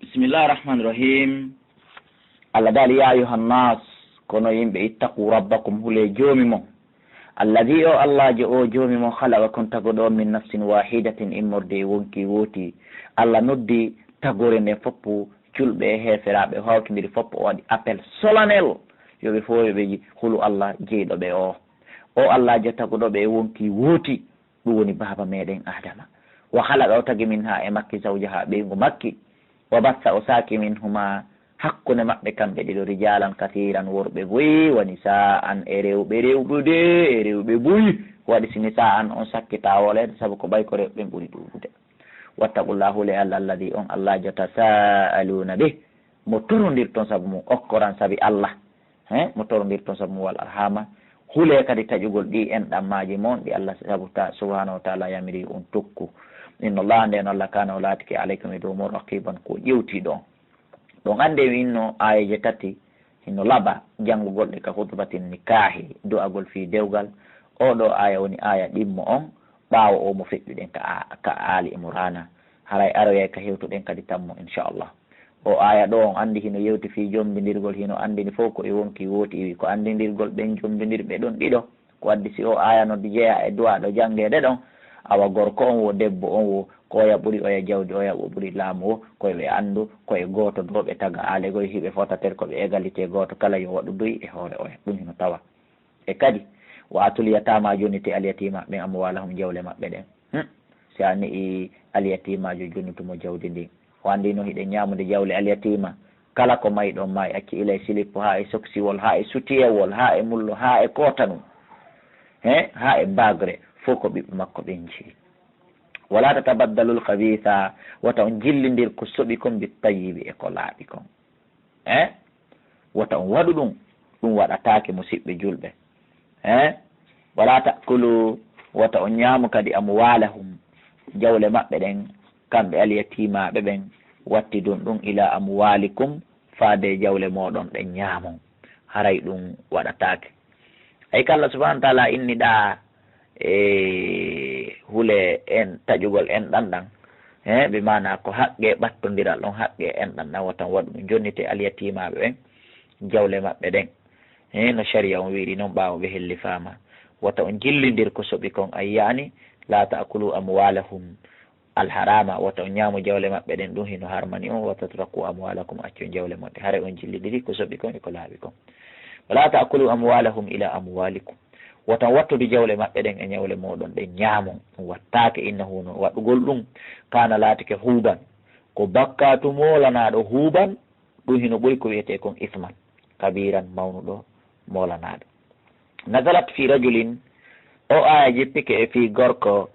Bismillahirrahmanirrahim. Allah dali ya ayuhan nas kono yimɓe ittaqu rabbakum hule joomi mon alladhi o Allah je o joomi mon khalaqakum tagoɗo min nafsin wahidatin immorde wonki wooti. Allah noddi tagore nde foppu julɓe e heferaɓe hawtodiri foppo o waɗi appel solennel yoɓe fo yoɓe hulu Allah jeyɗo ɓe o Allah je tagoɗoɓe e wonki wooti. ɗum woni baba meɗen adama wa khalaqa o tagi min ha e makki zawjaha ɓeygu makki wa bassa o saaki min huma hakkunde maɓɓe kamɓe ɗiɗo rijalan kathiran worɓe boyi wani sa an e rewɓe boyi waɗi sini sa an on sakkita wolede saabu ko ɓay ko rewɓe ɓuuri ɗuɗude. wattaqullahu le Allah alladi on Allah jo tasaaluna ɓe mo torondirton saabu mum okkoran saabi Allah mo torondirton saabu mum wal arhama hule kadi taƴugol ɗi en ɗammaji moon ɗi Allah saabu ta subhanahu wa taala yamiri on tokku. inna Allah nden Allah kana o laatike aleykum e dow mon raqiban ko ƴewti ɗon ɗon ande winno ayaje tati hino laɓa janngugol ɗe ka hutbatin nikahi du'agol fi dewgal. oɗo aya woni aya ɗimmo on ɓaawo o mo feƴƴuɗen ka Ali Imrana haray aroye ka hewtuɗen kadi tammo inchallah. o aya ɗo on andi hino yewti fi jombidirgol hino andini fof ko e wonki wooti iwi ko andidirgol ɓen jombidirɓe ɗon ɗiɗo ko waddi si o aya nodde jeeya e duwa ɗo janngede ɗon awa gorko on wo debbo on wo koya ɓuuri oya jawdi oya o ɓuuri laamu o koyeɓe anndu koye gooto doɓe taga aalegoye hiɓe fotatere koɓe égalité gooto kala yo waɗu duyi e hoore oya ɗum hino tawa. e kadi wa atul yatama jonnite alyatima ɓen amwalahum jawle maɓɓe ɗen si a nii alyatimajo jonnutumo jawdi ndi o andi no hiɗen ñamude jawle alyatima kala ko mayi ɗon ma e acci ila e silippo ha e soksiwol ha e sutiyewol ha e mullo ha e kotanum ha e bagre fof ko ɓiɓɓe makko ɓen jii. wala tatabaddalul khabitha wata on jillidir ko soɓi kon bi tayibi e ko laaɓi kon wata on waɗu ɗum waɗatake musidɓe julɓe wala takulu wata on ñaamu kadi amwalahum jawle maɓɓe ɗen kamɓe alyatimaɓe ɓen watti ɗum ila amwalikum faade jawle moɗon ɗen ñaamon haray ɗum waɗatake. ay kalla subhanahu wa taala inni ɗa e hule en taƴugol en ɗanɗan ɓe mana ko haqqe ɓattodiral ɗon haqqe en ɗanɗan watan waɗu ɗum jonnite alyatimaɓe ɓen jawle maɓɓe ɗen no sharia on wiɗi noon ɓawo ɓe helli fama wata on jillidir ko soɓi kon ay yani la taakulu amwalahum alharama wata on ñaamu jawle maɓɓe ɗen ɗum hino harmani on wata traku amwalakum accu jawle moɗɗe haare on jillidiri ko soɓi kon eko laaɓi kon. wala taakulu amwalahum ila amwalikum watan wattude jawle maɓɓe ɗen e ñawle moɗon ɗen ñaamon ɗum wattake innahu no waɗugol ɗum kana laatike huuban ko bakkatu molanaɗo huuban ɗum hino ɓoyi ko wiyete kon isman kabiran mawnuɗo molanaɗo. nazalat fi rajulin o aya jippike e fi gorko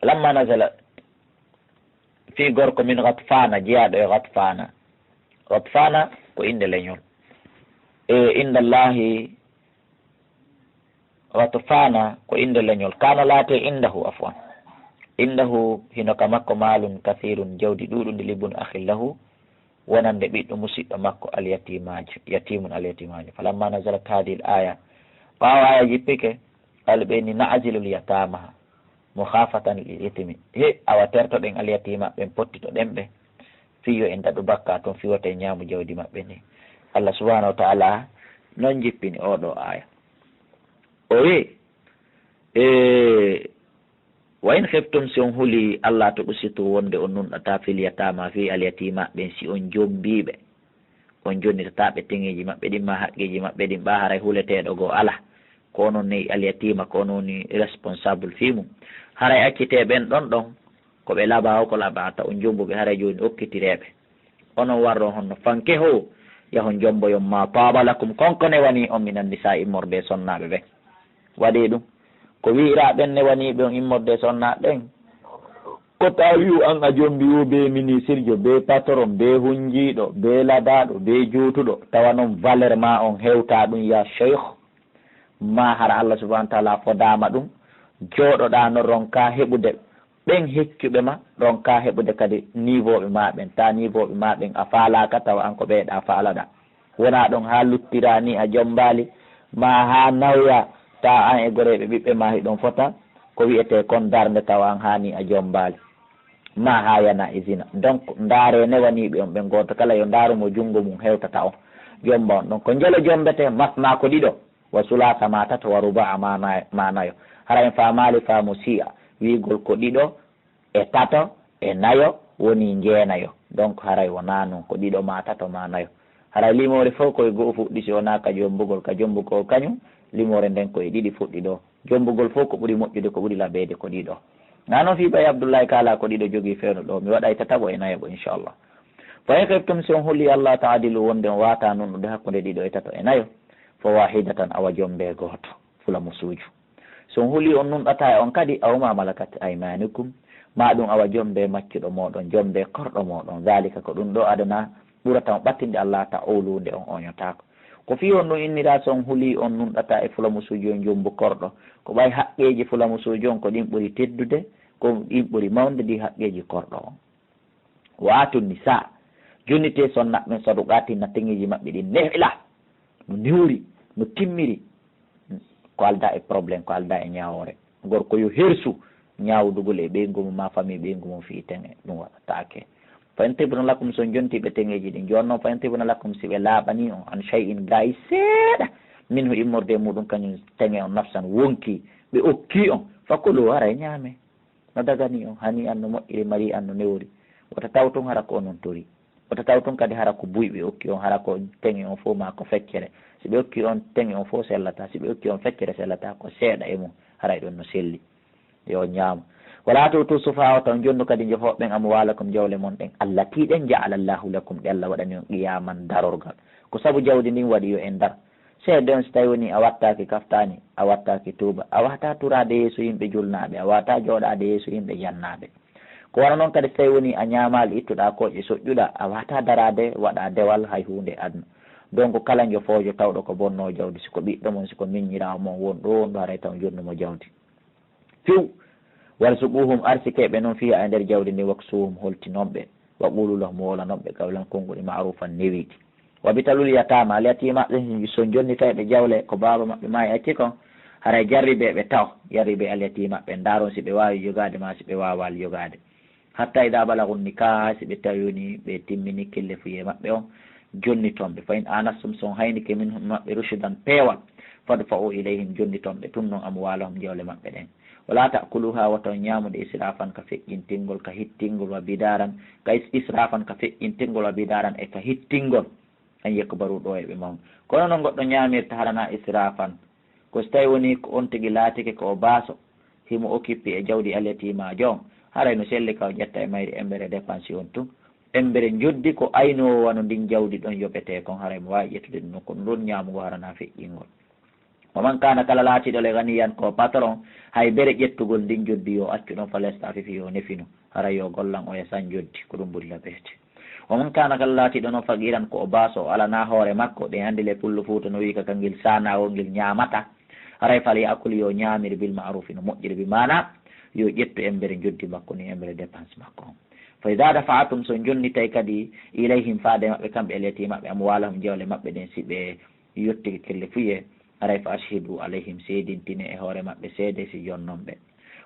lamma nazala fi gorko min Ghatfana jeyaɗo e Ghatfana ko inde leñol indallahi Ghatfana ko inde leñol kana laate indahu hino ka makko malun kathirun jawdi ɗuɗundi libun akhillahu wonande ɓiɗɗo musidɗo makko yatimun alyatimajo. falamma nazalat hadi l aya ɓawa aya jippike alɓeni naazilul yatama mukhafatan lil ithmi awa tertoɗen alyatima ɓen pottitoɗen ɓe fiyo en daɗu bakka toon fiwote ñaamu jawdi maɓɓe ni. Allah subhanahu wa taala noon jippini oɗo aya o wi wa in khiftum si on huuli Allah to ɓusitu wonde on nunɗata fil yatama fi alyatima ɓen si on jombiɓe on jonnitataɓe teŋeji maɓɓe ɗin ma haqqeji maɓɓe ɗin ɓa haray huleteɗo goo ala ko noon ni alyatima ko noon ni responsable fi mum haray accite ɓen ɗon ko ɓe laaɓa ko laaɓata on jombuɓe haray joni okkitireɓe onon warro honno fanke ho yahon jomboyon ma tabalakum konkone wani on minan nisa immorde sonnaɓe ɓen waɗi ɗum ko wiira ɓen ne wani ɓe on immorde sonnaɓe ɓen ko tawiu an a jombiwu be ministre jo be patron be hunjiɗo be ladaɗo be juutuɗo tawa noon valeur ma on hewta ɗum ya cheikh ma hara Allah subhanahu wa taala fodama ɗum jooɗoɗa no ronka heɓude ɓen heccuɓe ma ronka heɓude kadi niveau ɓe maɓen ta niveau ɓe maɓen a faalaka tawa an ko ɓeyɗa faalaɗa wona ɗon ha luttira ni a jombali ma ha nawya ta an e goreɓe ɓiɓɓe ma hiɗon fota ko wiyete kon darde tawa an hani a jombali ma hayana e zina. Donc ndaare newaniɓe on ɓe goto kala yo ndaarumo junngo mum hewtata on jomba on. Donc ko jele jombete masna ko ɗiɗo wa sulasa ma tato wa ruba ma nayo. hara en famali faamu si'a wigol ko ɗiɗo e tato e nayo woni jeenayo. donc haray wona noon ko ɗiɗo ma tato ma nayo. haray limore fof koye goho fuɗɗi si wona ka jombugol. ka jombugol kañum limore nden koye ɗiɗi fuɗɗi ɗo. jombugol fof ko ɓuuri moƴƴude ko ɓuuri laɓede ko ɗiɗo. na noon fi ɓay Abdoullahi kala ko ɗiɗo jogui fewno ɗo mi waɗay tataɓo e nayo bo inchallah. fa in khiftum si on hulli Allah taadilu wonde on wata nunɗude hakkude ɗiɗo e tato e nayo fo wahidatan awa jombe goto fula musuju. so on hulli on nunɗata e on kadi awma malakat aymanukum ma ɗum awa jombe maccuɗo moɗon jombe korɗo moɗon. zalika ko ɗum ɗo adana ɓurata on ɓattinde Allah ta owlude on oñotako. ko fi on ɗum innira so on huuli on nunɗata e fulamusuji on jombu korɗo ko ɓay haqqeji fulamusuji on ko ɗin ɓuuri teddude ko ɗin ɓuuri mawde ndi haqqeji korɗo on. watun ni sa jonnite sonnaɓɓen saduqa tinna teŋeji maɓɓe ɗin nehla no newri no timmiri ko alda e probléme ko alda e ñawore. gorko yo hersu ñawdugol e ɓeygu mum ma famille ɓeygu mum fi teŋe ɗum waɗatake. fa in tibna lakum so jontiɓe teŋeji ɗin joni noon fa in tibna lakum si ɓe laaɓani on an shay'in gayi seeɗa min ho immorde muɗum kañum teŋe on nafsan wonki ɓe okki on fakulu hara e ñaame no dagani on hani an no moƴƴiri mari an no newri wata taw tun hara ko onon tori wata taw tun kadi hara ko buy ɓe okki on hara ko teŋe on fof ma ko feccere. si ɓe okki on teŋe on fof sellata si ɓe okki on feccere sellata ko seeɗa e mum haray ɗon no selli yo ñaama. wala tutu sufaha tan jonnu kadi jofoɓɓen amwalakum jawle mon ɗen allati ɗen jaala llahu lakum ɗe Allah waɗani on qiyaman darorgal. ko saabu jawdi ndin waɗi yo en dar seeɗa on so tawi woni a wattaki kaftani a wattaki tuuba a wata turade yeeso yimɓe julnaɓe a wata jooɗade yeeso yimɓe jannaɓe. ko wana noon kadi so tawi woni a ñamali ittuɗa koƴƴe soƴƴuɗa a wata darade waɗa dewal hay hunde aduna. donc kala jofojo tawɗo ko bonno jawdi siko ɓiɗɗo mon siko miññirawo mon won ɗo won ɗo haray taw jonnumo jawdi few warsuquhum arsikeɓe noon fiya e nder jawdi ndi waksuhum holtinonɓe wa qulu lahum wolanonɓe qawlan konngol ma'rufan newiɗi. wabitalul yatama al yatimaɓe so jonnitaɓe jawle ko baba maɓɓe ma e acci kon haray jarribe ɓe taw jarribe al yatimaɓe ndaron si ɓe wawi jogade ma si ɓe wawal jogade hatta ida balagun nikah si ɓe tawini ɓe timmini kille fuye maɓɓe on jonnitonɓe fa in anastum son haynike min maɓɓe rusudan peewal fadfa'u ilayhim jonnitonɓe tun noon amwalahum jawle maɓɓe ɗen. wala ta'kuluha wato ñamude israfan ka feƴƴintingol ka hittingol wa bidaran ka israfan ka feƴƴintingol wa bidaran e ka hittingol an yakbaru ɗo e ɓe mawni. kono noon goɗɗo ñamirta harana israfan ko so tawi woni ko on tigui laatike ko o baaso himo occupé e jawdi alyatima joom haray no selli ka o ƴetta e mayri embere dépense on tun embere joddi ko aynowo wano ndin jawdi ɗon yoɓete kon haray mo wawi ƴettude ɗum noon kono ɗon ñamugo harana feƴƴingol. oman kana kala laatiɗole ganiyan ko patron hay bere ƴettugol ndin joddi yo accu ɗon falesta fifi yo nefino haray yo gollan o e san joddi ko ɗum ɓuuri laɓede. oman kana kala laatiɗo noon faqiran ko o baaso o alana hoore makko ɗe handi le pullo fuuta no wi kaka ngil sanawol ngil ñamata haray fal yakul yo ñamiri bil ma'rufi no moƴƴiri bi mana yo ƴettu embere joddi makko ni embere dépense makko on. fa ida dafa'atum so jonnitay kadi ilayhim faade maɓɓe kamɓe eleti maɓɓe amwalahum jawle maɓɓe ɗen si ɓe yettiki kelle fuye haray fa ashhidu alayhim seedintine e hoore maɓɓe seede si jonnonɓe.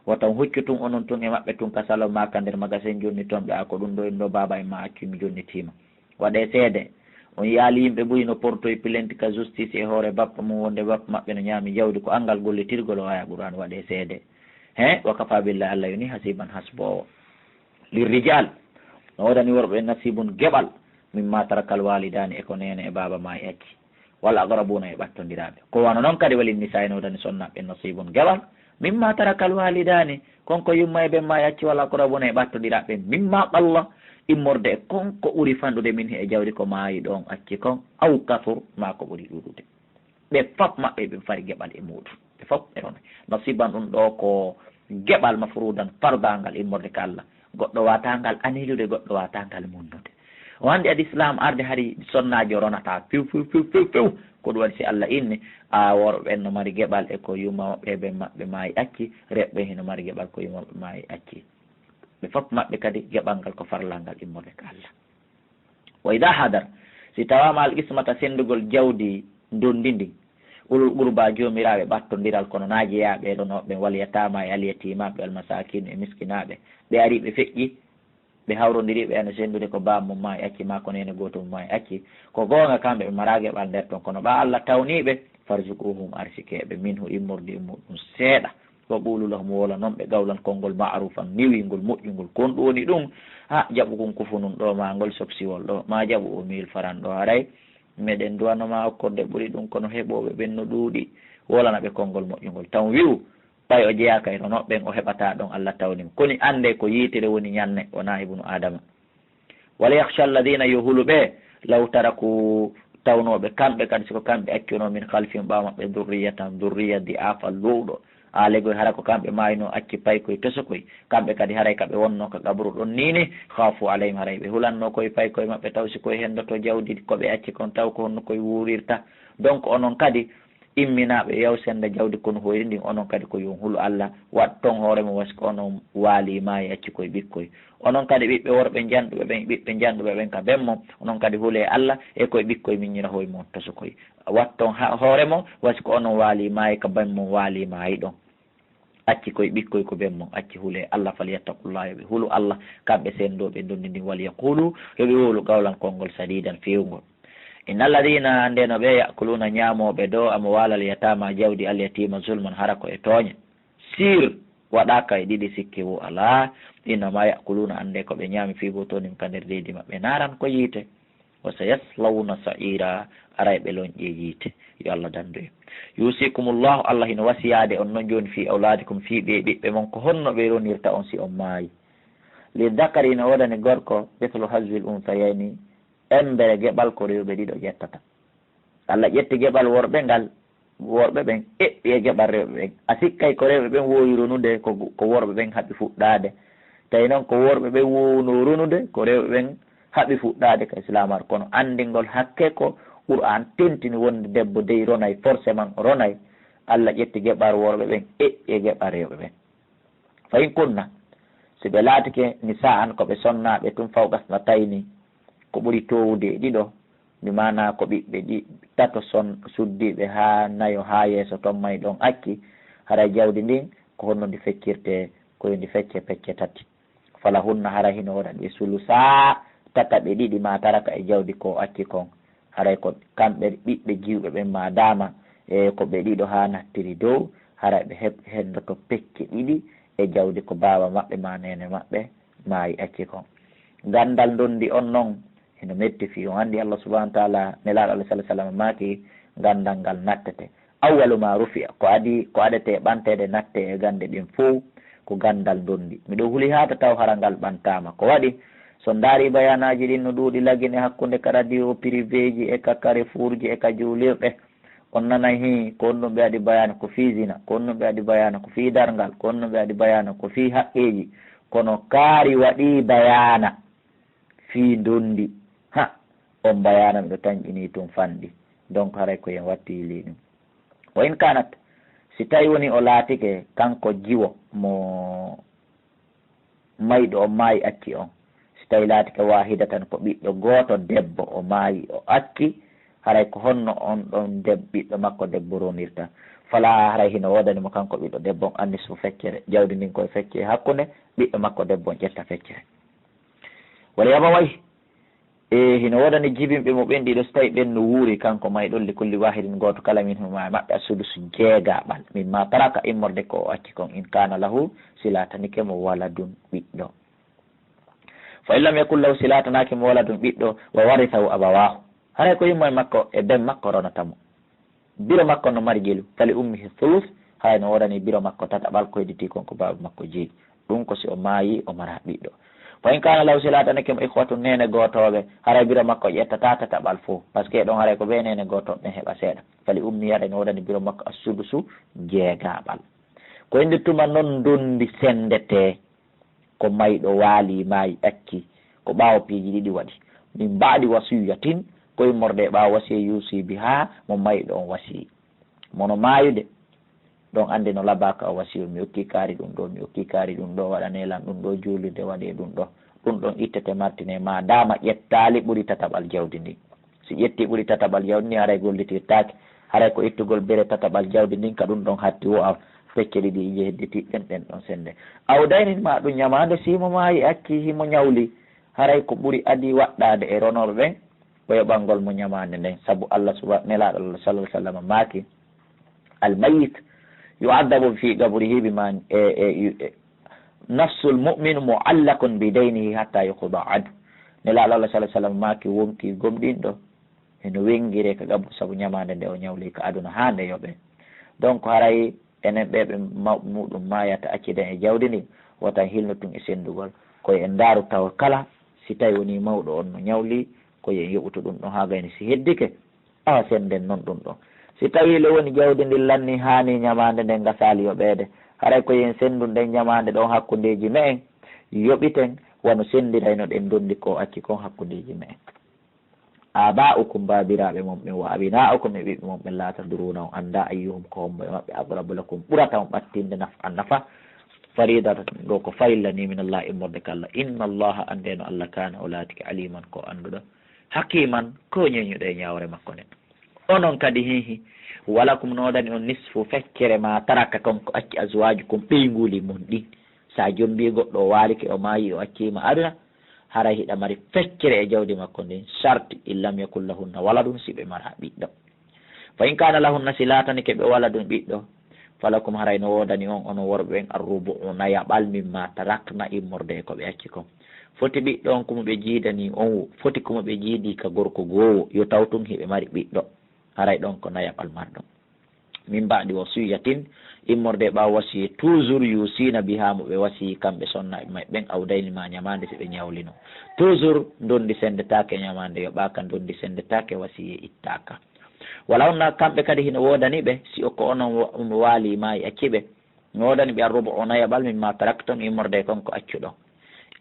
wotan huccu tun onon tun e maɓɓe tun ka salo maka nder magasin jonnitonɓe a ko ɗum ɗo en ɗo baba en ma accumi jonnitima waɗe seede on yaali yimɓe ɓuuri no portoye plainte ka justice e hoore bappa mum wonde bappa maɓɓe no ñaami jawdi ko angal gollitirgol o waya ɓuran waɗe seede he wa kafa billahi Allah yoni hasiban hasbowo. lirrijal no waɗani worɓe nasibun geɓal mimma tarakal walidani e ko nene e baba ma e acci walla agrabuna e ɓattodiraɓe. ko wano noon kadi walin nisa no waɗani sonnaɓe nasibun geɓal mimma tarakal walidani konko yumma e ɓen ma e acci walla agrabuna e ɓattodiraɓe mimma ɓalla immorde e konko ɓuuri fanɗude min he e jawdi ko maayi ɗon acci kon aw kasur ma ko ɓuuri ɗuɗude ɓe foof maɓɓe ɓe fari geɓal e muɗum ɓe foof ɓe ɗon nasiban ɗum ɗo ko geɓal mafrudan fardangal immorde ka Allah goɗɗo watangal anilude goɗɗo watangal munnude. o hande adi islam arde hari sonnajo ronata few ko ɗum waɗi si Allah inni a worɓe no mari geɓal e ko yumma maɓɓe ɓe maɓɓe maayi acci reɓɓe heno mari geɓal ko yumma maɓɓe maayi acci ɓe fof maɓɓe kadi geɓal ngal ko farlal ngal immorde ka Allah. wa ida hadar si tawama al qismata sendugol jawdi ndondindi ulul qurba jomiraɓe ɓattodiral kono naajeyaɓe ɗo noɓe waliyatama e aliyatimaɓe almasakin e miskinaɓe ɓe ari ɓe feƴƴi ɓe hawrodiri ɓe ene sendude ko bamum ma e acci ma ko nene gotum ma e acci ko gonga kamɓe ɓe marage ɓal nder ton kono ɓa Allah tawniɓe farjukuhum arsikeɓe minhu immorde e muɗum seeɗa wa qulu lahum wola noon ɓe gawlan konngol ma'rufan niwingol moƴƴungol kon ɗum woni ɗum ha jaɓu kon kufunum ɗo ma ngol sobsiwol ɗo ma jaɓu o mil faran ɗo haray meɗen duwanoma okkorde ɓuuri ɗum kono heɓoɓe ɓen no ɗuuɗi wolana ɓe konngol moƴƴungol taw wiwu ɓay o jeyaka e noon ɓen o heɓata ɗon Allah tawnim koni ande ko yitere woni ñanne wona ibnu adama wala yahsha alladina yo huluɓe law taraku tawnoɓe kamɓe kadi siko kamɓe accuno min halfim ɓawa maɓɓe durriyatan durriya di afa lowɗo alegoy hara ko kamɓe mayno acci paykoye tosokoy kamɓe kadi haray kaɓe wonno ko gabru ɗon nini hafu alayhim haray ɓe hulanno koye paykoye maɓɓe taw sikoye hendoto jawdi koɓe acci kon taw ko honno koye wurirta donc onon kadi imminaɓe yaw senda jawdi kono hoyri ndin onon kadi ko yon huulu Allah wat ton hooremo wasko onon waalima e acci koye ɓikkoye onon kadi ɓiɓɓe worɓe janɗuɓe ɓen ɓiɓɓe janɗuɓe ɓen ka ɓenmo onon kadi huule Allah e koye ɓikkoye miññira hoye mon tosokoye wat ton hooremo wasko onon waalima e ka benmon waalima e ɗon acci koye ɓikkoye ko ɓenmon acci huule Allah falyattaqullah yoɓe huulu Allah kamɓe sendoɓe donndi ndin wal yaqulu yoɓe wowlu gawlan konngol sadidan fewngol inna alladina ndeno ɓe yakuluna ñamoɓe dow amo walal yatama jawdi alyatima zulman hara ko e tooña sir waɗaka e ɗiɗi sikki wo ala innama yakuluna ande koɓe ñaami fi botonim ka nder leydi maɓɓe naran ko yiite wa sayaslawna sa'ira aray ɓe lonƴe yiite yo Allah dandu en yusikumullahu Allah hino wasiyade on noon joni fi awladikum fi ɓiɓɓe mon ko honno ɓe ronirta on si on maayi li dakari no wodani gorko mithlu hazwil unsayani embere geɓal ko rewɓe ɗiɗo ƴettata Allah ƴetti geɓal worɓe ngal worɓe ɓen eɓɓi e geɓal rewɓe ɓen a sikkay ko rewɓe ɓen wowi ronude ko worɓe ɓen haɓi fuɗɗade tawi noon ko worɓe ɓen wowno ronude ko rewɓe ɓen haɓi fuɗɗade ka islamar kono andingol hakke ko Qur'an tentini wonde debbo dey ronay forcément ronay Allah ƴetti geɓar worɓe ɓen eɓɓi e geɓar rewɓe ɓen fayin kunna si ɓe laatike ni sa an koɓe sonnaɓe tum fawqasna tayni ko ɓuri towude e ɗiɗo mi mana ko ɓiɓɓe tato suddiɓe ha nayo ha yeeso toon may ɗon acci haray jawdi ndin ko honno ndi feccirte koye ndi fecce pecce tati fala hunna hara hino waɗa ɗi sulusa tataɓe ɗiɗi ma taraka e jawdi ko acci kon haray ko kamɓe ɓiɓɓe jiwɓe ɓen ma dama e ko ɓe ɗiɗo ha nattiri dow haray ɓe hendoto pecce ɗiɗi e jawdi ko baaba maɓɓe ma nene maɓɓe maayi acci kon gandal dondi on noon eno metti fi on andi Allah subahanahu wa taala nelaɗo Allah sallah sallam maki gandal ngal nattete awwalu ma rufi'a ko adete ɓantede natte e gande ɗin fo ko gandal dondi miɗo huuli hata taw hara ngal ɓantama ko waɗi so daari bayanaji ɗin no ɗuuɗi lagine hakkude ka radio privé ji e ka carrefour ji e ka juulirɗe on nanay hi ko on ɗum ɓe waɗi bayana ko fiisina ko on ɗum ɓe waɗi bayana ko fii dargal ko on ɗum ɓe waɗi bayana ko fii haqqeji kono kaari waɗi bayana fii dondi ha on bayana miɗo tañƴini tum fanɗi donc haray ko yen wattili ɗum wa in kanat si tawi woni o laatike kanko jiwo mo mayɗo o maayi acci on si tawi laatike wahidatan ko ɓiɗɗo gooto debbo o maayi o acci haray ko honno on ɗon ɓiɗɗo makko debbo ronirta fala haray hino wodanimo kanko ɓiɗɗo debbo on anni so feccere jawdi ndin koye fecce hakkude ɓiɗɗo makko debbo on ƴetta feccere wala yaba way e hino wodani jibinɓe mo ɓen ɗiɗo so tawi ɓen no wuuri kanko mayɗon li kulli wahidin goto kala min huma maɓɓe a sudusu jeegaɓal min ma taraka immorde ko o acci kon in kana lahu silatanike mo waladun ɓiɗɗo fa in lam yakun lahu silatanake mo waladun ɓiɗɗo wa warithahu abawahu haray ko yimmo e makko e ben makko ronatamo biro makko no mari jelu fali ummihi thuluth hay no wodani biro makko tataɓal ko hedditi kon ko baba makko jeeyi ɗum ko si o maayi o mara ɓiɗɗo fa in kana law silatanake mo ihwatu nene gotoɓe haray biro makko ƴettata tataɓal fo par ce que ɗon haray ko ɓe nene gotoɓe ɓen heeɓa seeɗa fali ummi haɗa no wodani biro makko a sudusu jeegaɓal ko indi tuma noon dondi sendete ko mayɗo waali maayi acci ko ɓaawo piiji ɗiɗi waɗi min mbaɗi wasiyatin koye morde ɓaawo wasiya yusibi ha mo mayɗo on wasi mono maayude ɗon andi no labaka o wasiyo mi hokki kaari ɗum ɗo mi hokki kaari ɗum ɗo waɗanelan ɗum ɗo juulide waɗe ɗum ɗo ɗum ɗon ittete martine ma dama ƴettali ɓuri tataɓal jawdi ndi si ƴetti ɓuri tataɓal jawdi ndi haray gollitirtake haray ko ittugol bere tataɓal jawdi ndin ka ɗum ɗon hatti wo a fecce ɗiɗi ije heddi tiɗɗen ɗen ɗon sende awdaynin ma ɗum ñamade simo maayi acci himo ñawli haray ko ɓuri adi waɗɗade e ronoɓe ɓen o yoɓalngol mo ñamande nden saabu Allah nelaɗo Allah sallah sallam maaki almayit yu'adabu fi qabrihi bima nafsul mu'min mu'allaqun bi daynihi hatta yuqda anhu nelaɗo Allah sallah sallam maaki wonki gomɗinɗo eno wengire ka gabbu saabu ñamande nde o ñawli ka aduna ha nde yoɓe donc haray enen ɓeɓe mawɓe muɗum mayata acciden e jawdi ndi wotan hilno tun e sendugol koye en daaru tawa kala si tawi woni mawɗo on no ñawli koye en yoɓuto ɗum ɗon ha gayni si heddike awa senden noon ɗum ɗon si tawi le woni jawdi ndi lanni hani ñamande nden gasali yoɓede haray koyen sendu nden ñamande ɗon hakkudeji me en yoɓiten wano sendirayno ɗen dondi ko acci kon hakkudeji me en aba'ukum babiraɓe momɓe wa abina'ukum e ɓiɓɓe momɓe laata duruna on anda ayyuhum ko hombo e maɓɓe aqrabu lakum ɓurata on ɓattinde naf'an nafa faridata ɗo ko farillani min Allah immorde ko Allah inna allaha andeno Allah kana o laatiki aliman ko anduɗo hakiman ko ñeñuɗe ñawre makko nden onon kadi hihi walakum noɗani on nisfu feccere ma taraka konko acci azwajukum ɓeyguli mum ɗi sa jombi goɗɗo o walike o maayi o accima aduna hara hiɗa mari feccere e jawdi makko ndin charte illam yakul lahunna waladun si ɓe mara ɓiɗɗo fa in kana lahunna si latani keɓe waladun ɓiɗɗo falakum haray no wodani on onon worɓe ɓen arrubu naya ɓalmimma tarakna immorde ko ɓe acci kon foti ɓiɗɗo on komo ɓe jiidani on foti komo ɓe jiidi ka gorko gowo yo tawtum hiɓe mari ɓiɗɗo haray ɗon ko naya ɓalmarɗo min mbaɗi wasiyatin immorde ɓaw wasiye toujours yusina biha mo ɓe wasi kamɓe sonna ɓen awdayni ma ñamande si ɓe ñawlino toujours dondi sendetake ñamande yoɓaka dondi sendetake wasiye ittaka wala onna kamɓe kadi hino wodani ɓe si o ko onon waali ma e acciɓe no wodani ɓe arruba o nayaɓal min ma taraktum immorde konko accuɗo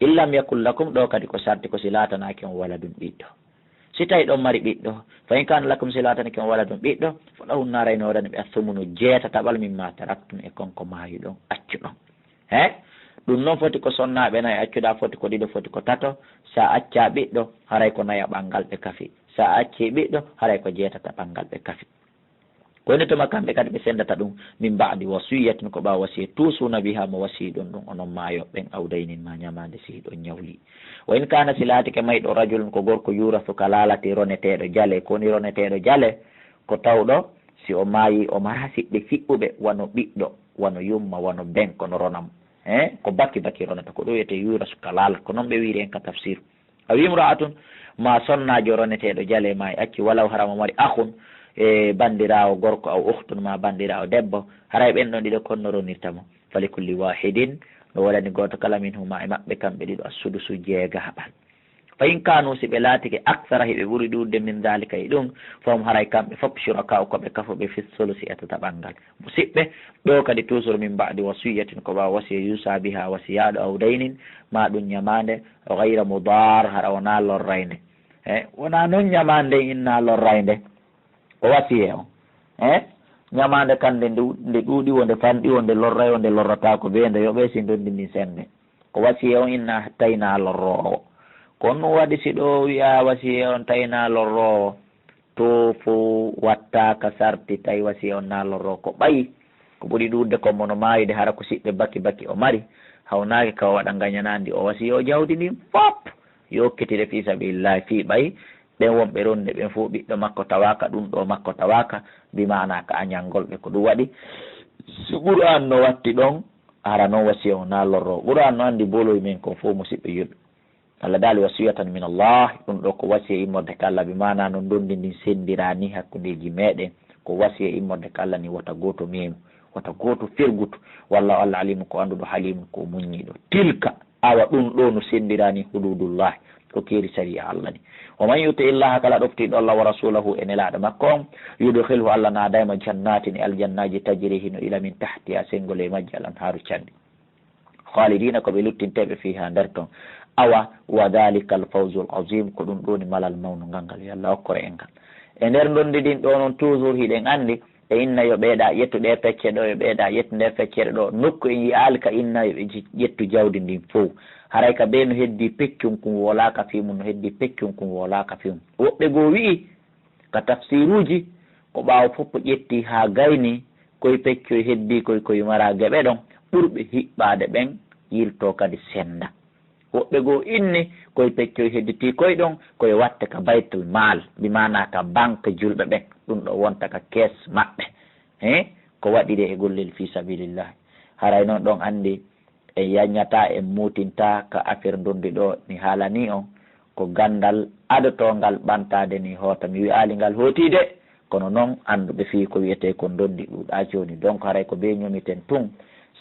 illam yakul lakum ɗo kadi ko sarti ko si latanaki on wala ɗum ɓiɗɗo si tawi ɗon mari ɓiɗɗo fa in kana lakum si latanaki on wala ɗum ɓiɗɗo foɗahum naray no wodani ɓe assumunu jeetataɓal min ma taraktum e konko maayi ɗon accuɗon he ɗum noon foti ko sonnaɓe nayi accuɗa foti ko ɗiɗo foti ko tato sa acca ɓiɗɗo haray ko naya ɓangal ɓe kafi sa acci ɓiɗɗo haray ko jeetata ɓangal ɓe kafi woni tuma kamɓe kadi ɓe sendata ɗum min mbadi wasiyatin ko ɓawa wasiya tusuna biha mo wasi ɗum ɗum onon maayo ɓen awdaynin ma ñamande si ɗon ñawli wa in kana si laatike mayɗo rajulun ko gorko yurasu ka laalati roneteɗo jaale koni roneteɗo jaale ko tawɗo si o maayi o mara siɓɓe fiɓɓuɓe wano ɓiɗɗo wano yumma wano ben kono ronam ko bakki bakki ronata ko ɗo wiyete yurasu ka laala ko noon ɓe wiiri en ka tafsir a wimra'atun ma sonnajo roneteɗo jaale ma e acci walaw harama mari ahun e bandirawo gorko aw uhtun ma bandirawo debbo haray ɓen ɗon ɗiɗo konno ronirtamo fali kulli wahidin ɗo waɗani goto kala min huma e maɓɓe kamɓe ɗiɗo assudusu jeegaɓal fa in kanu si ɓe laatike aksara hiɓe ɓuuri ɗuɗde min dalika e ɗum fom haray kamɓe fof suraka koɓe kafoɓe fi solusi etata ɓangal siɓɓe ɗo kadi toujours min mbadi wasiyatin ko ɓawa wasiya yusa biha wasiyaɗo awdaynin ma ɗum ñamande gayra mudar hara wona lorrayde wona noon ñamande inna lorrayde o wasiye on ñamande kande nde ɗuuɗi wonde fanɗi wonde lorray wonde lorrata ko ɓe nde yoɓe si dondini sende ko wasiye on inna tayna lorrowo kono waɗi si ɗo wiya wasiye on tayna lorrowo to fo wattaka sarti tawi wasiye on na lorrowo ko ɓayi ko ɓuuri ɗuɗde ko mono mayide hara ko siɓɓe bakki bakki o mari hawnaki ka waɗa gañanandi o wasiye o jawdi ɗin fop yokkitide fi sabilillahi fi ɓayi ɓen wonɓe ronde ɓen fof ɓiɗɗo makko tawaka ɗum ɗo makko tawaka mbimana ka añalngolɓe ko ɗum waɗi so Qur'an no watti ɗon ara noon wasiya o na lorro Qur'an no andi boloy men kon fof musidɓe yulɓe Allah daali wasiyatan min Allah ɗum ɗo ko wasiya immorde ka Allah mbimana no dondi ndin sendira ni hakkudeji meɗen ko wasiya immorde ka Allah ni wata goto memu wata goto ferguto walla Allah alimu ko anduɗo halimu ko muññiɗo tilka awa ɗum ɗo no sendirani hududullahi ko keeri sariya Allah ni wa man yuti illaha kala ɗoftiɗo Allah wa rasulahu e nelaɗo makko on yudkhilhu Allah nadayma jannatin e aljannaji tajri hino ila min tahtiha sengol e majji al anharu canɗi khalidina ko ɓe luttinteɓe fiha nder ton awa wa dhalika al fawzu al azim ko ɗum ɗoni malal mawnu ngangal yo Allah hokkore en ngal e nder dondiɗin ɗo noon toujours hiɗen andi e inna yo ɓeeɗa ƴettuɗe pecce ɗo yo ɓeeɗa ƴettu nder feccere ɗo nokku en yiyali ka inna yoɓe ƴettu jawdi ndin fof haray ka ɓe no heddi peccum kum wolaka fimum no heddi peccum kum wolaka fimum woɓɓe goo wi'i ka tafsiruji ko ɓaawo fof ƴetti ha gayni koye peccoy heddi koye mara geɓe ɗon ɓurɓe hiɓɓade ɓen yilto kadi senda. woɓɓe goo inni koye peccoy hedditi koye ɗon koye watte ka baytul mal mbimana ka banque julɓe ɓen ɗum ɗo wonta ka caisse maɓɓe ko waɗiri e gollel fi sabilillah. haray noon ɗon andi en yañata en mutinta ka affaire dondi ɗo mi haalani on ko gandal adotongal ɓantade ni hoota mi wi'ali ngal hootide kono noon anduɓe fi ko wiyete ko dondi ɗuɗa joni. donc haray ko ɓe ñomiten tun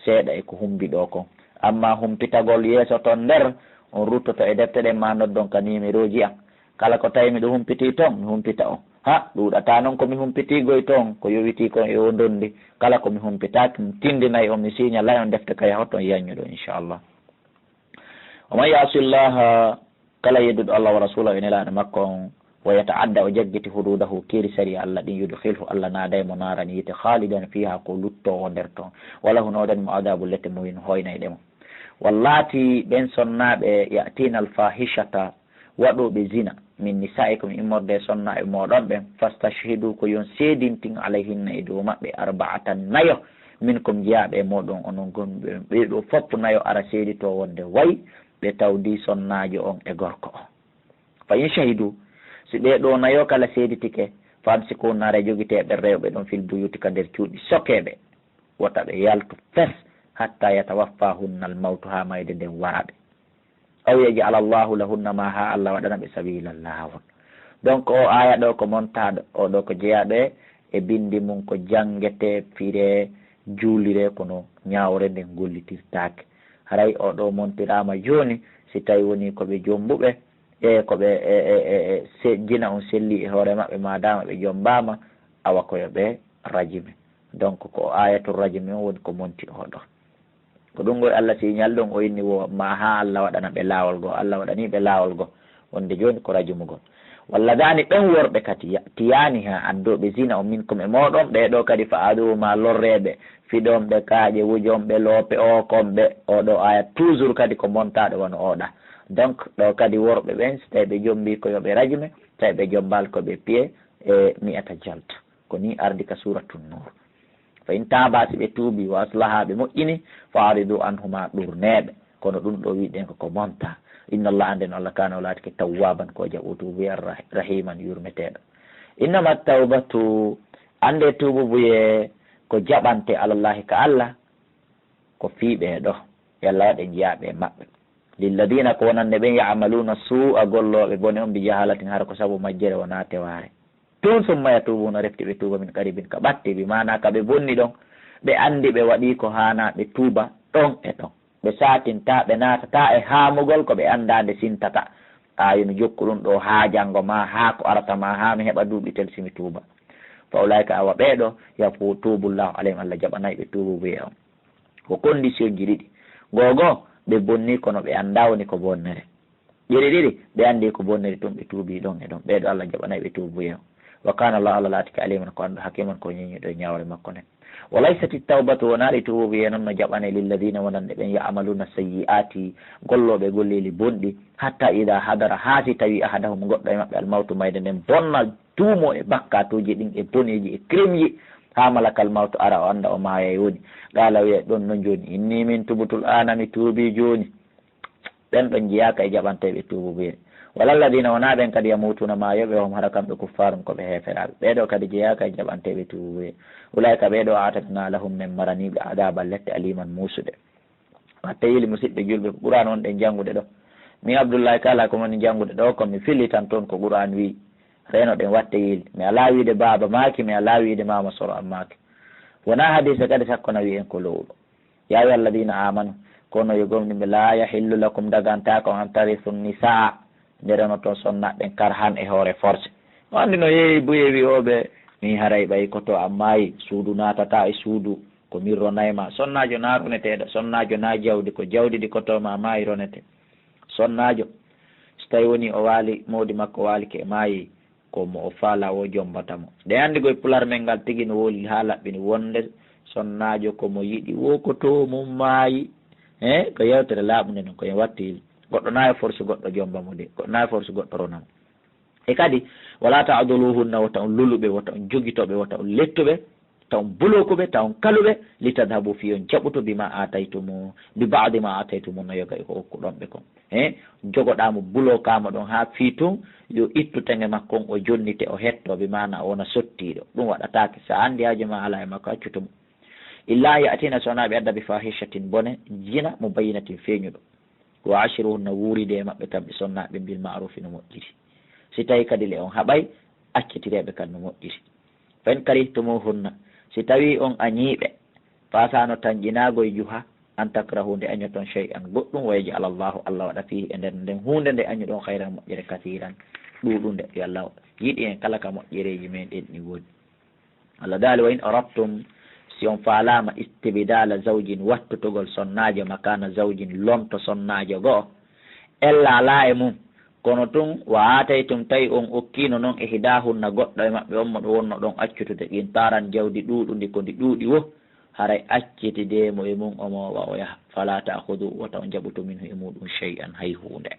seeɗa e ko humbi ɗo kon. amma humpitagol yeeso toon nder on ruttoto e defte ɗen ma noddon ka numéro ji an kala ko tawi miɗo humpiti toon mi humpita on ha ɗuɗata noon komi humpitigoy toon ko yowiti kon e o dondi kala komi humpitaki mi tindinayi on mi signalay on defte ka yahot on yañuɗo inchallah. oman yasillaha kala yedduɗo allah wa rasulahu en elaɗo makko on wa yataadda o jaggiti hududahu kiiri sari allah ɗin yudkhilhu allah naadaymo narani yite khalidan fiha ko luttowo nder toon wala hunoɗanimo adabu lette mo win hoynayɗemo. wallati ɓen sonnaɓe yatina alfahishata waɗoɓe zina min nisaikum immorde sonna e moɗon ɓen fastashhidu ko yon seedintin alayhinna e dow maɓɓe arba'atan nayo min kom jeyaɓe e moɗon onon gonɓe ɓeɗo fopp nayo ara seedito wonde wayi ɓe tawdi sonnajo on e gorko o. fa in shahidu si ɓeɗo nayo kala seeditike famsiku nare joguiteɓe rewɓe ɗon fil buyuti ka nder cuuɗi sokeɓe wota ɓe yaltu fes hatta yatawaffahunna al mawtu ha mayde nden waraɓe aw yaj'ala Allahu lahunna ma ha Allah waɗana ɓe sabila lawol. donc o aya ɗo ko montaɗo oɗo ko jeeyaɗo e bindi mum ko jangete fire juulire kono ñawre nden gollitirtake. haray oɗo montirama joni si tawi woni koɓe jombuɓe e koɓe jina on selli e hoore maɓɓe madama ɓe jombama awa koyo ɓe rajime. donc ko ayatul rajime on woni ko monti oɗo ko ɗum goy Allah signal ɗon o inni wo ma ha Allah waɗana ɓe laawol go Allah waɗani ɓe laawol go wonde joni ko rajumugol. walla dani ɓen worɓe kadi tiyani ha andoɓe zina o min kom e moɗon ɓeɗo kadi fa aduma lorreɓe fiɗonɓe kaaƴe wujonɓe loope o komɓe oɗo aya toujours kadi ko montaɗo wono oɗa. donc ɗo kadi worɓe ɓen so tawi ɓe jombi ko yoɓe rajime tawi ɓe jombal koɓe piye e mi'ata jalta ko ni ardi ka suratun nur. fa in taba si ɓe tuubi wa aslaha ɓe moƴƴini fa aridu anhuma ɗurneɓe kono ɗum ɗo wiɗen koko monta. inna allah anden allah kana o laatike tawwaban ko jaɓo tuubuye rahiman yurmeteɗo. innama tawbatu ande tuububuye ko jaɓante alallahi ka allah ko fiiɓeɗo e allah waɗe jiyaɓe maɓɓe lilladina ko wonande ɓen yamaluna su'a golloɓe bone on mbi jahalatin hara ko saabu majjere wona teware tun summa yatubuna refti ɓe tuuba min qaribin ka ɓatti bi mana ka ɓe bonni ɗon ɓe andi ɓe waɗi ko hana ɓe tuuba ɗon e ɗon ɓe satinta ɓe natata e haamugol ko ɓe andade sintata ayomi jokku ɗum ɗo ha janggo ma ha ko arata ma ha mi heɓa duuɓi tel simi tuuba fa ulayka awa ɓeɗo yafu tubullahu alayhim allah jaɓanayi ɓe tuubu buye on ko condition ji ɗiɗi gogo ɓe bonni kono ɓe anda woni ko bonnere ɗiɗi ɓe andi ko bonnere tun ɓe tuubi ɗon e ɗon ɓeɗo allah jaɓanayi ɓe tuubu buye on wa kana allah allah laatike aliman ko andu hakiman ko ñeñiɗo e ñawre makko nen. walaysati tawbatu wonaɗi tuubuye noon no jaɓane lilladina wonande ɓen yamaluna sayyi'ati golloɓe golleli bonɗi hatta ida hadara haasi tawi ahadahum goɗɗo e maɓɓe almawtu mayde nden bonna tuumo e bakkatuji ɗin e boneji e crime ji ha malakal mawtu ara o anda o maaya woni qala wiya ɗon no joni inni min tubutul ana mi tuubi joni ɓen ɗon jiyaka e jaɓanteɓe tuubuye. walalladina wona ɓen kadi yamutuna ma yoɓe hom hara kamɓe kuffarum koɓe heferaɓe ɓeɗo kadi jeyaka e jaɓanteɓe tuubuye ulayka ɓeɗo atatna lahum men maraniɓe adaba lette aliman musuɗe. watta yili musidɓe julɓe ko ɓuran on ɗen janngude ɗo min abdoullahi kala ko woni janngude ɗo komi filli tan toon ko ɓuran wi reno ɗen watte yili mi ala wiide baba maki mi ala wiide mama soro am maki wona hadisa kadi sakkona wi en ko lowɗo ya ayyuha alladina amanu kono yo gomɗiɓe la yahillu lakum dagantako an tarisu nisa ndereno toon sonnaɓen kar han e hoore force o andi no yeeyi buye wiyoɓe mi haray ɓay koto ammayi suudu natata e suudu ko min ronayma sonnajo na runeteɗo sonnajo na jawdi ko jawdi ɗi kotoma maayi ronete sonnajo so tawi woni o waali mawdi makko waalike e maayi komo o faala o jombatamo nde andi koye pular men ngal tigui no woli ha laɓɓini wonde sonnajo komo yiiɗi wokoto mum maayi ko yewtere laaɓude noon koye watti goɗɗo nayi force goɗɗo jombamo de goɗɗo nayi force goɗɗo ronamo e kadi wala ta'dhuluhunna wata on luluɓe wata on jogitoɓe wata on lettuɓe taw bulokuɓe taw kaluɓe litadhabu fi on jaɓuto bima ataytumu bi ba'di ma ataytumu no yoga ko okkuɗon ɓe kon jogoɗamo bulokama ɗon ha fiitum yo ittu tenge makko on o jonnite o hettoɓe mana wona sottiɗo ɗum waɗatake sa andi haaju ma ala e makko accutumo illa yatina sonaɓe adda bi fahishatin bone jina mo bayinatin feeñuɗo wa ashiruhunna wuuride e maɓɓe kamɓe sonnaɓe bil ma'rufi no moƴƴiri si tawi kadi le on haɓay accitireɓe kadi no moƴƴiri fen karihtumuhunna si tawi on añiiɓe fasano tan ƴinago e juha an takrahunde añoton shay'an goɗɗum wa yaj'al Allahu Allah waɗa fihi e nder nden hunde nde añuɗon hayran moƴƴere kasiran ɗuɗunde yo Allah yiɗi en kala ka moƴƴereji men ɗen ɗi woodi Allah daali wa in aradtum si on faalama istibdala zawjin wattutugol sonnajo makana zawjin lomto sonnajo go'o ella ala e mum kono tun wa ataytum tawi on okkino noon e hidahunna goɗɗo e maɓɓe on mo ɗo wonno ɗon accutude ɗin taran jawdi ɗuɗundi ko ndi ɗuuɗi wo haray accitidemo e mum omowa o yaha fala ta'khudu wata on jaɓutu minhu e muɗum shay'an hay hunde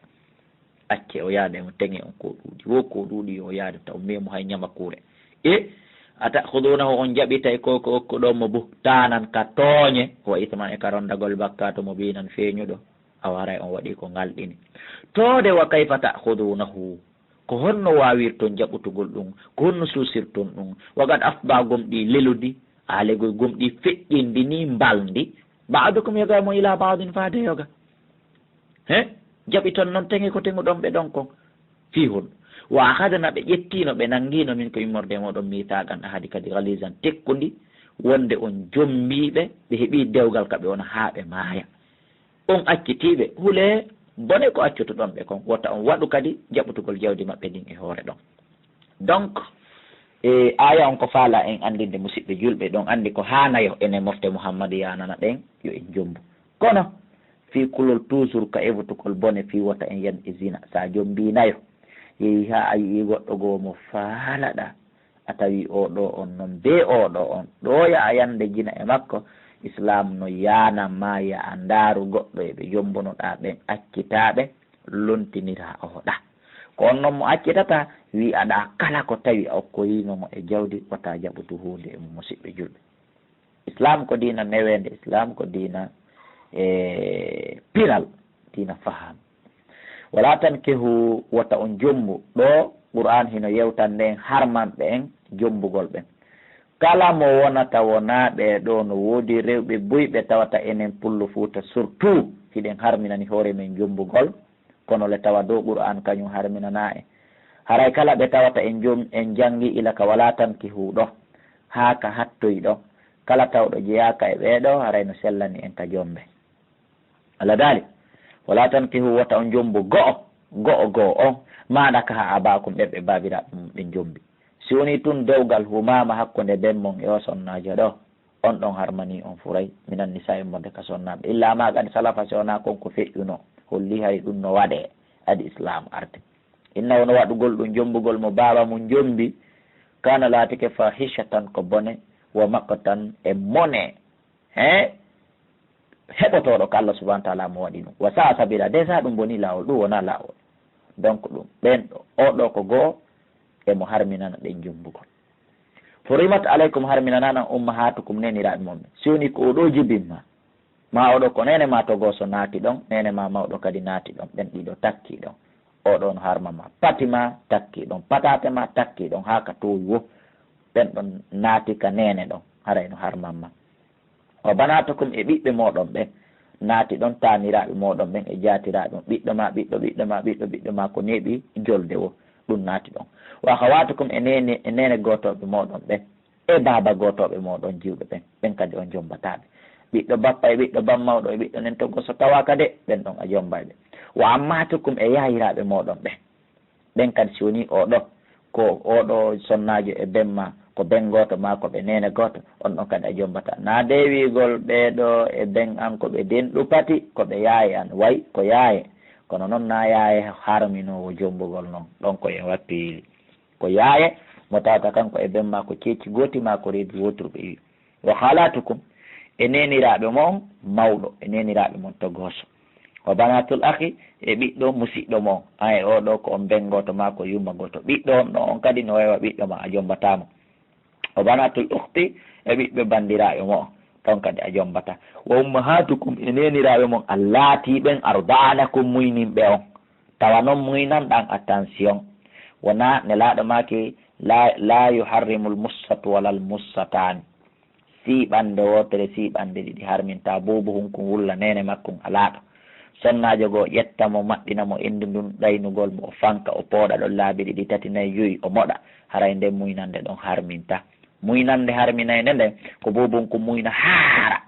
acce o yaada emo teŋe on ko ɗuuɗi wo ko ɗuuɗi o yaada taw memo hay ñamakure e ata'khudunahu on jaɓitay koko okkuɗon mo tanan ka tooñe wa ithman e ka rondagol bakkato mo binan feeñuɗo aw haray on waɗi ko ngalɗini toode wa kayfa ta'khudunahu ko honno wawirton jaɓutugol ɗum ko honno susirton ɗum wagad afba gomɗi leludi alegoy gomɗi feƴƴindi ni mbaldi ba'dukum yoga mo ila ba'din faade yoga jaɓiton noon teŋe ko teŋuɗon ɓe ɗon kon fi hon wa akhadna ɓe ƴettino ɓe nangino min ko immorde moɗon mitagan ahadi kadi galisan tekkundi wonde on jommiɓe ɓe heeɓi dewgal kaɓe wona haa ɓe maaya on accitiɓe hule bone ko accutuɗon ɓe kon wotta on waɗu kadi jaɓutugol jawdi maɓɓe ɗin e hoore ɗon donc e aya on ko faala en andinde musidɓe julɓe ɗon andi ko hanayo ene mofte Muhammadu yanana ɗen yo en jombu kono fi kulol toujours ka evutugol bone fi wota en yan e zina sa jombinayo yehi ha a yii goɗɗo goo mo faalaɗa a tawi oɗo on noon be oɗo on ɗoya a yande jina e makko islam no yanama ya a ndaaru goɗɗo eɓe jombonoɗa ɓen accitaɓe lontinira oɗa ko on noon mo accitata wi aɗa kala ko tawi a okkoyinomo e jawdi wata jaɓutu hunde e musidɓe julɓe islam ko dina newende islam ko dina piral dina faham wala tan kehu wata on jombu ɗo Qur'an hino yewtan nden harmanɓe en jombugol ɓen kala mo wonata wonaɓe ɗo no woodi rewɓe buyɓe tawata enen pullo Fuuta surtout hiɗen harminani hoore men jombugol kono le tawa dow Qur'an kañum harminana en haray kala ɓe tawata en jangi ila ka wala tan kehu ɗo haa ka hattoy ɗo kala tawɗo jeyaka e ɓeeɗo haray no sellani en ka jombe Allah daali wala tan kehu wata on jombu go'o on maɗa ka ha abakum ɓeɓe babiraɓe mum ɓe jombi si woni tun dewgal humama hakkude benmon e o sonnajo ɗo on ɗon harmani on furay minan ni sa immorde ka sonnaɓe illa ma kadi salafa si wona konko feƴƴuno holli hay ɗum no waɗe adi islam arde inna wono waɗugol ɗum jombugol mo baba mum jombi kana laatike fahishatan ko bone wa maqtan e mone heɓotoɗo ko Allah subahana taala mo waɗi ɗum wa sa sabila déjà ɗum boni lawol ɗum wona lawol donc ɗum ɓen ɗo oɗo ko goho emo harminana ɗen jombugol furimat aleykum harminananan ummahatukum neniraɓe momɓe si woni ko oɗo jibinma ma oɗo ko nene ma to goso naati ɗon nene ma mawɗo kadi naati ɗon ɓen ɗiɗo takki ɗon oɗon harmama patima takki ɗon patate ma takki ɗon ha ka towi wo ɓen ɗon naati ka nene ɗon harayno harmamma o banatukum e ɓiɓɓe moɗon ɓen naati ɗon taniraɓe moɗon ɓen e jatiraɓe ɓiɗɗo ma ko neeɓi jolde wo ɗum naati ɗon wa akhawatukum e nene gotoɓe moɗon ɓen e baba gotoɓe moɗon jiwɓe ɓen kadi on jombataɓe ɓiɗɗo bappa e ɓiɗɗo bammawɗo e ɓiɗɗo nen toggo so tawaka de ɓen ɗon a jombayɓe wa ammatukum e yayiraɓe moɗon ɓen kadi si woni oɗo ko oɗo sonnajo e benma ko ben goto ma ko ɓe nene goto on ɗon kadi a jombata na dewigol ɓeɗo e ben an ko ɓe denɗu pati ko ɓe yaaye an way ko yaaye kono noon na yaaye harminowo jombugol noon ɗon ko en wattiri ko yaaye mo tawata kanko e ben ma ko cecci goti ma ko reedu woturu ɓe wi wa halatukum e neniraɓe mon mawɗo e neniraɓe mon to goso wa banatul akhi e ɓiɗɗo musidɗo mo ay oɗo ko on bengoto ma ko yummagoto ɓiɗɗo on ɗo on kadi no wawa ɓiɗɗo ma a jombatamo wa banatul ukhti e ɓiɓɓe bandiraɓe mo ton kadi a jombata wa ummahatukum e neniraɓe mon allatiɓen ardanakum muyninɓe on tawa noon muynan ɗan attention wona nelaɗo make la yuharrimu lmussatu wala lmussatani siɓande wotere siɓande ɗiɗi harminta bubu hunkun wulla nene makkun alaɗo sonnajo goo ƴettamo maɗɗinamo indi ndun ɗaynugol mo o fanka o pooɗa ɗon laabi ɗiɗi tati nayyi joyi o moɗa haray nden muynande ɗon harminta muynande harminayde nden ko bubun ko muyna haara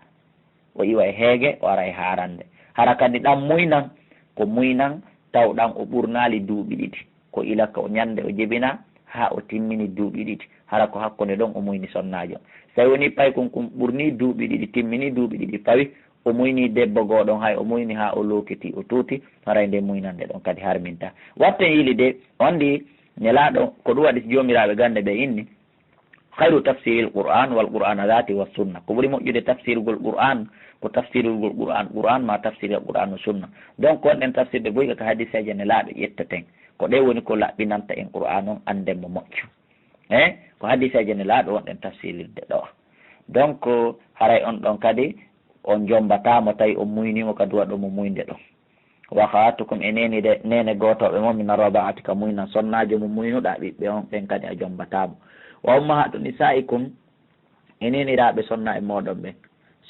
o iwa e heege o ara e haarande hara kadi ɗan muynan ko muynan tawɗan o ɓurnali duuɓi ɗiɗi ko ilaka o ñande o jebina ha o timmini duuɓi ɗiɗi hara ko hakkunde ɗon o muyni sonnajo so tawi woni pay kon kum ɓurni duuɓi ɗiɗi timmini duuɓi ɗiɗi pawi o muyni debbo goɗon hay o muyni ha o lokiti o tuuti haray nde muynande ɗon kadi harminta watten yili de on ndi nelaɗo ko ɗum waɗi jomiraɓe gande ɓe inni hayru tafsiril qur'an wal qur'ana dhati wa sunna ko ɓuuri moƴƴude tafsirugol qur'an ko tafsirugol qur'an ma tafsirul qur'an o sunna donc on ɗen tafsirde boyi ko hadiseje nelaɓe ƴettaten ko ɗe woni ko laɓɓinanta en qur'an on anden mo moƴƴu ko hadiseje nelaɓe wonɗen tafsirirde ɗo donc haray on ɗon kadi on jombatamo tawi on muynimo kadi waɗomo muynde ɗon wa khawatukum e nene gotoɓe mo min arbaati ka muyna sonnajo mo muynuɗa ɓiɓɓe on ɓen kadi a jombatamo wa ummahatu nisaikum e neniraɓe sonna e moɗon ɓen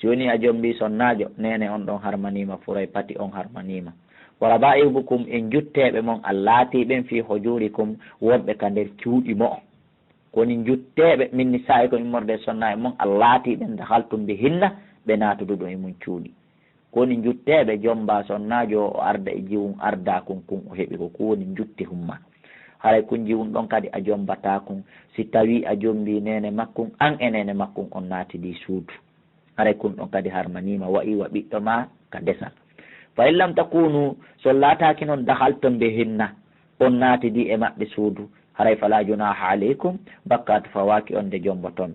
si woni a jombi sonnajo nene on ɗon harmanima furay pati on harmanima wa raba'ibukum en jutteɓe mon allatiɓen fi hujurikum wonɓe ka nder cuuɗi mo koni jutteɓe min nisaikum immorde sonna e mon allatiɓen dahaltum bi hinna ɓe natuduɗo e mum cuuɗi koni jutteɓe jomba sonnajo o arda e jiwum arda kun o heeɓi ko kowoni jutti humma haray kun jiwum ɗon kadi a jombata kun si tawi a jombi nene makkun an e nene makkun on naatidi suudu haray kun ɗon kadi harmanima wa iwa ɓiɗɗo ma ka desal fa in lam takunu so laataki noon dahalton be hinna on naatidi e maɓɓe suudu haray fala junaha aleykum bakkatu fawaki on nde jomboton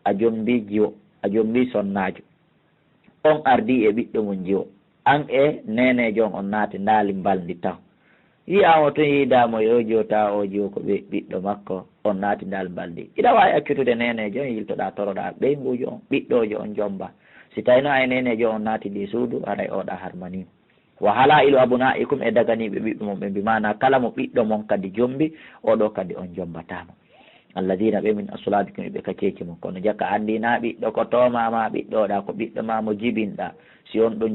a jombi jiwo a jombi sonnajo on ardi e ɓiɗɗo mum jiwo an e nenejo on naati ndaali mbaldi taw yiyamo to yiidamo yo jota o jiwo ko ɓiɗɗo makko on naati ndaal mbaldi iɗa wawi accutude nenejo yiltoɗa toroɗa ɓeygujo on ɓiɗɗojo on jomba si tawino ay nenejo on naati ɗi suudu aray oɗa harmanima wa hala ilu abunaikum e daganiɓe ɓiɓɓe mon ɓe mbimana kala mo ɓiɗɗo mon kadi jombi oɗo kadi on jombatama alladina ɓe min asulabikum ɓe ka ceci mon kono jakka andina ɓiɗɗo ko tomama ɓiɗɗoɗa ko ɓiɗɗo ma mo jibinɗa si on ɗo